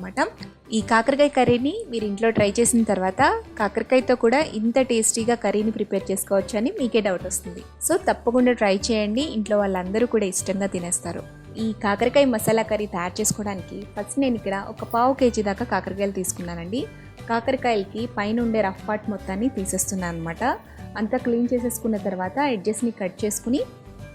అనమాట. ఈ కాకరకాయ కర్రీని మీరు ఇంట్లో ట్రై చేసిన తర్వాత కాకరకాయతో కూడా ఇంత టేస్టీగా కర్రీని ప్రిపేర్ చేసుకోవచ్చు అని మీకే డౌట్ వస్తుంది. సో తప్పకుండా ట్రై చేయండి, ఇంట్లో వాళ్ళందరూ కూడా ఇష్టంగా తినేస్తారు. ఈ కాకరకాయ మసాలా కర్రీ తయారు చేసుకోవడానికి ఫస్ట్ నేను ఇక్కడ ఒక పావు కేజీ దాకా కాకరకాయలు తీసుకున్నానండి. కాకరకాయలకి పైన ఉండే రఫ్ పార్ట్ మొత్తాన్ని తీసేస్తున్నాను అనమాట. అంతా క్లీన్ చేసేసుకున్న తర్వాత ఎడ్జెస్ని కట్ చేసుకుని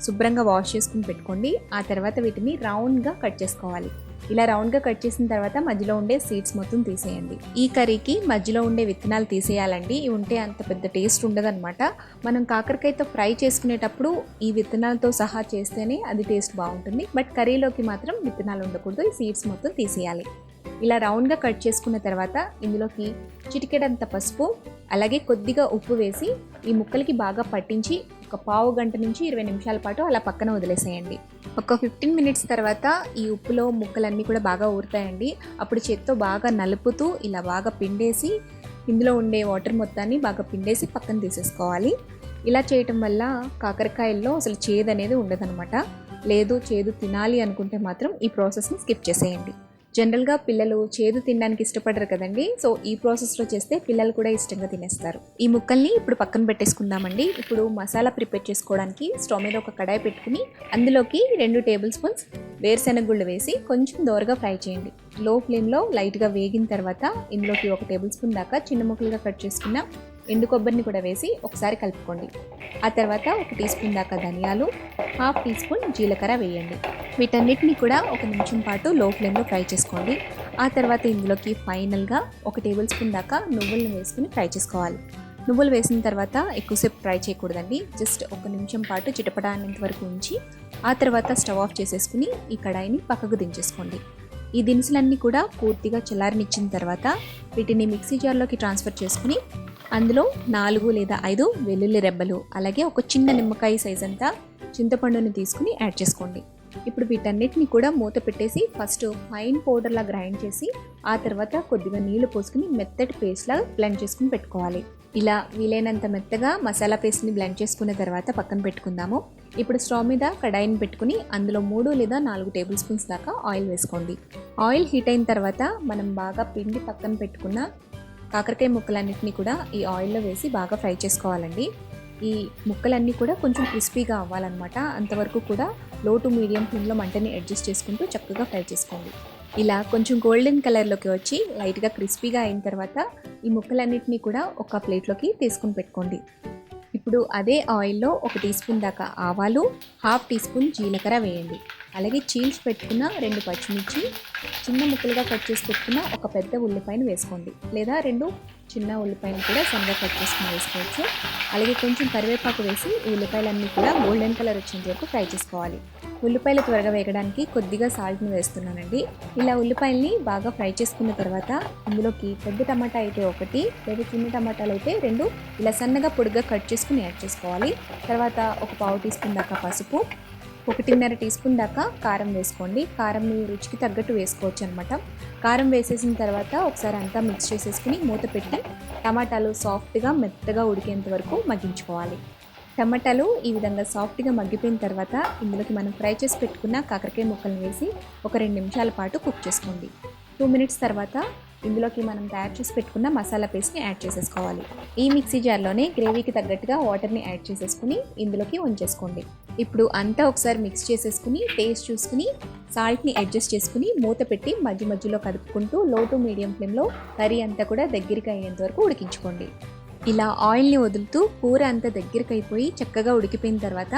శుభ్రంగా వాష్ చేసుకుని పెట్టుకోండి. ఆ తర్వాత వీటిని రౌండ్గా కట్ చేసుకోవాలి. ఇలా రౌండ్గా కట్ చేసిన తర్వాత మధ్యలో ఉండే సీడ్స్ మొత్తం తీసేయండి. ఈ కర్రీకి మధ్యలో ఉండే విత్తనాలు తీసేయాలండి, ఇవి ఉంటే అంత పెద్ద టేస్ట్ ఉండదన్నమాట. మనం కాకరకాయతో ఫ్రై చేసుకునేటప్పుడు ఈ విత్తనాలతో సహా చేస్తేనే అది టేస్ట్ బాగుంటుంది. బట్ కర్రీలోకి మాత్రం విత్తనాలు ఉండకూడదు, ఈ సీడ్స్ మొత్తం తీసేయాలి. ఇలా రౌండ్గా కట్ చేసుకున్న తర్వాత ఇందులోకి చిటికెడంత పసుపు అలాగే కొద్దిగా ఉప్పు వేసి ఈ ముక్కలకి బాగా పట్టించి ఒక పావు గంట నుంచి 20 నిమిషాల పాటు అలా పక్కన వదిలేసేయండి. ఒక 15 మినిట్స్ తర్వాత ఈ ఉప్పులో ముక్కలన్నీ కూడా బాగా ఊరుతాయండి. అప్పుడు చేత్తో బాగా నలుపుతూ ఇలా బాగా పిండేసి ఇందులో ఉండే వాటర్ మొత్తాన్ని బాగా పిండేసి పక్కన తీసేసుకోవాలి. ఇలా చేయటం వల్ల కాకరకాయల్లో అసలు చేదు అనేది ఉండదన్నమాట. లేదు చేదు తినాలి అనుకుంటే మాత్రం ఈ ప్రాసెస్ని స్కిప్ చేసేయండి. జనరల్గా పిల్లలు చేదు తినడానికి ఇష్టపడరు కదండి, సో ఈ ప్రాసెస్లో చేస్తే పిల్లలు కూడా ఇష్టంగా తినేస్తారు. ఈ ముక్కల్ని ఇప్పుడు పక్కన పెట్టేసుకుందామండి. ఇప్పుడు మసాలా ప్రిపేర్ చేసుకోవడానికి స్టవ్ మీద ఒక కడాయి పెట్టుకుని అందులోకి 2 టేబుల్ స్పూన్స్ వేరుశెనగ గుళ్ళు వేసి కొంచెం దోరగా ఫ్రై చేయండి. లో ఫ్లేమ్లో లైట్గా వేగిన తర్వాత ఇందులోకి 1 టేబుల్ స్పూన్ దాకా చిన్న ముక్కలుగా కట్ చేసుకున్న ఎండు కొబ్బరిని కూడా వేసి ఒకసారి కలుపుకోండి. ఆ తర్వాత 1 టీ స్పూన్ దాకా ధనియాలు, 1/2 టీ స్పూన్ జీలకర్ర వేయండి. వీటన్నిటిని కూడా 1 నిమిషం పాటు లో ఫ్లేమ్లో ఫ్రై చేసుకోండి. ఆ తర్వాత ఇందులోకి ఫైనల్గా 1 టేబుల్ స్పూన్ దాకా నువ్వులను వేసుకుని ఫ్రై చేసుకోవాలి. నువ్వులు వేసిన తర్వాత ఎక్కువసేపు ఫ్రై చేయకూడదండి, జస్ట్ 1 నిమిషం పాటు చిటపడానంత వరకు ఉంచి ఆ తర్వాత స్టవ్ ఆఫ్ చేసేసుకుని ఈ కడాయిని పక్కకు దించేసుకోండి. ఈ దినుసులన్నీ కూడా పూర్తిగా చల్లారనిచ్చిన తర్వాత వీటిని మిక్సీ జార్లోకి ట్రాన్స్ఫర్ చేసుకుని అందులో 4 లేదా 5 వెల్లుల్లి రెబ్బలు అలాగే ఒక చిన్న నిమ్మకాయ సైజ్ అంతా చింతపండుని తీసుకుని యాడ్ చేసుకోండి. ఇప్పుడు వీటన్నిటిని కూడా మూత పెట్టేసి ఫస్ట్ ఫైన్ పౌడర్లా గ్రైండ్ చేసి ఆ తర్వాత కొద్దిగా నీళ్లు పోసుకుని మెత్తటి పేస్ట్లా బ్లెండ్ చేసుకుని పెట్టుకోవాలి. ఇలా వీలైనంత మెత్తగా మసాలా పేస్ట్ని బ్లెండ్ చేసుకున్న తర్వాత పక్కన పెట్టుకుందాము. ఇప్పుడు స్టవ్ మీద కడాయిని పెట్టుకుని అందులో 3 లేదా 4 టేబుల్ స్పూన్స్ దాకా ఆయిల్ వేసుకోండి. ఆయిల్ హీట్ అయిన తర్వాత మనం బాగా పిండి పక్కన పెట్టుకున్న కాకరకాయ ముక్కలన్నింటినీ కూడా ఈ ఆయిల్లో వేసి బాగా ఫ్రై చేసుకోవాలండి. ఈ ముక్కలన్నీ కూడా కొంచెం క్రిస్పీగా అవ్వాలన్నమాట. అంతవరకు కూడా లో టు మీడియం ఫ్లేమ్లో మంటని అడ్జస్ట్ చేసుకుంటూ చక్కగా ఫ్రై చేసుకోండి. ఇలా కొంచెం గోల్డెన్ కలర్లోకి వచ్చి లైట్గా క్రిస్పీగా అయిన తర్వాత ఈ ముక్కలన్నింటినీ కూడా ఒక ప్లేట్లోకి తీసుకుని పెట్టుకోండి. ఇప్పుడు అదే ఆయిల్లో 1 టీ స్పూన్ దాకా ఆవాలు, 1/2 టీ స్పూన్ జీలకర్ర వేయండి. అలాగే చీల్చి పెట్టుకున్న 2 పచ్చిమిర్చి, చిన్న ముక్కలుగా కట్ చేసి పెట్టుకున్న ఒక పెద్ద ఉల్లిపాయను వేసుకోండి, లేదా 2 చిన్న ఉల్లిపాయలు కూడా సన్నగా కట్ చేసుకుని వేసుకోవచ్చు. అలాగే కొంచెం కరివేపాకు వేసి ఈ ఉల్లిపాయలన్నీ కూడా గోల్డెన్ కలర్ వచ్చేంత వరకు ఫ్రై చేసుకోవాలి. ఉల్లిపాయలు త్వరగా వేగడానికి కొద్దిగా సాల్ట్ని వేస్తున్నానండి. ఇలా ఉల్లిపాయల్ని బాగా ఫ్రై చేసుకున్న తర్వాత ఇందులోకి పెద్ద టమాటా అయితే 1 లేదా చిన్న టమాటాలు అయితే 2 ఇలా సన్నగా పొడిగా కట్ చేసుకుని యాడ్ చేసుకోవాలి. తర్వాత ఒక పావు టీ స్పూన్ దాకా పసుపు, 1.5 టీ స్పూన్ దాకా కారం వేసుకోండి. కారం మీ రుచికి తగ్గట్టు వేసుకోవచ్చు అనమాట. కారం వేసేసిన తర్వాత ఒకసారి అంతా మిక్స్ చేసేసుకుని మూత పెట్టి టమాటాలు సాఫ్ట్గా మెత్తగా ఉడికేంత వరకు మగ్గించుకోవాలి. టమాటాలు ఈ విధంగా సాఫ్ట్గా మగ్గిపోయిన తర్వాత ఇందులోకి మనం ఫ్రై చేసి పెట్టుకున్న కాకరకాయ ముక్కలను వేసి ఒక 2 నిమిషాల పాటు కుక్ చేసుకోండి. 2 మినిట్స్ తర్వాత ఇందులోకి మనం తయారు చేసి పెట్టుకున్న మసాలా పేస్ట్ని యాడ్ చేసేసుకోవాలి. ఈ మిక్సీ జార్లోనే గ్రేవీకి తగ్గట్టుగా వాటర్ని యాడ్ చేసేసుకుని ఇందులోకి ఉంచేసుకోండి. ఇప్పుడు అంతా ఒకసారి మిక్స్ చేసేసుకుని టేస్ట్ చూసుకుని సాల్ట్ని అడ్జస్ట్ చేసుకుని మూత పెట్టి మధ్య మధ్యలో కలుపుకుంటూ లో టు మీడియం ఫ్లేమ్లో కర్రీ అంతా కూడా దగ్గరికి అయ్యేంత వరకు ఉడికించుకోండి. ఇలా ఆయిల్ని వదులుతూ కూర అంతా దగ్గరికి అయిపోయి చక్కగా ఉడికిపోయిన తర్వాత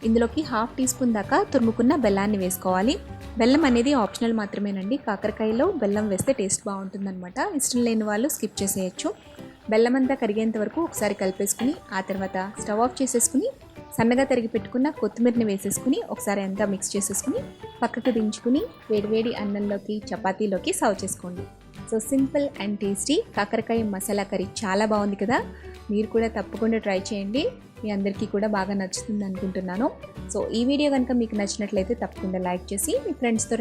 ఇందులోకి 1/2 టీ స్పూన్ దాకా తురుముకున్న బెల్లాన్ని వేసుకోవాలి. బెల్లం అనేది ఆప్షనల్ మాత్రమేనండి, కాకరకాయలో బెల్లం వేస్తే టేస్ట్ బాగుంటుందన్నమాట. ఇష్టం లేని వాళ్ళు స్కిప్ చేసేయచ్చు. బెల్లం అంతా కరిగేంత వరకు ఒకసారి కలిపేసుకుని ఆ తర్వాత స్టవ్ ఆఫ్ చేసేసుకుని సన్నగా తరిగి పెట్టుకున్న కొత్తిమీరని వేసేసుకుని ఒకసారి అంతా మిక్స్ చేసేసుకుని పక్కకు దించుకుని వేడివేడి అన్నంలోకి చపాతీలోకి సర్వ్ చేసుకోండి. సో సింపుల్ అండ్ టేస్టీ కాకరకాయ మసాలా కర్రీ చాలా బాగుంది కదా. మీరు కూడా తప్పకుండా ట్రై చేయండి, మీ అందరికీ కూడా బాగా నచ్చుతుంది అనుకుంటున్నాను. సో ఈ వీడియో కనుక మీకు నచ్చినట్లయితే తప్పకుండా లైక్ చేసి మీ ఫ్రెండ్స్తో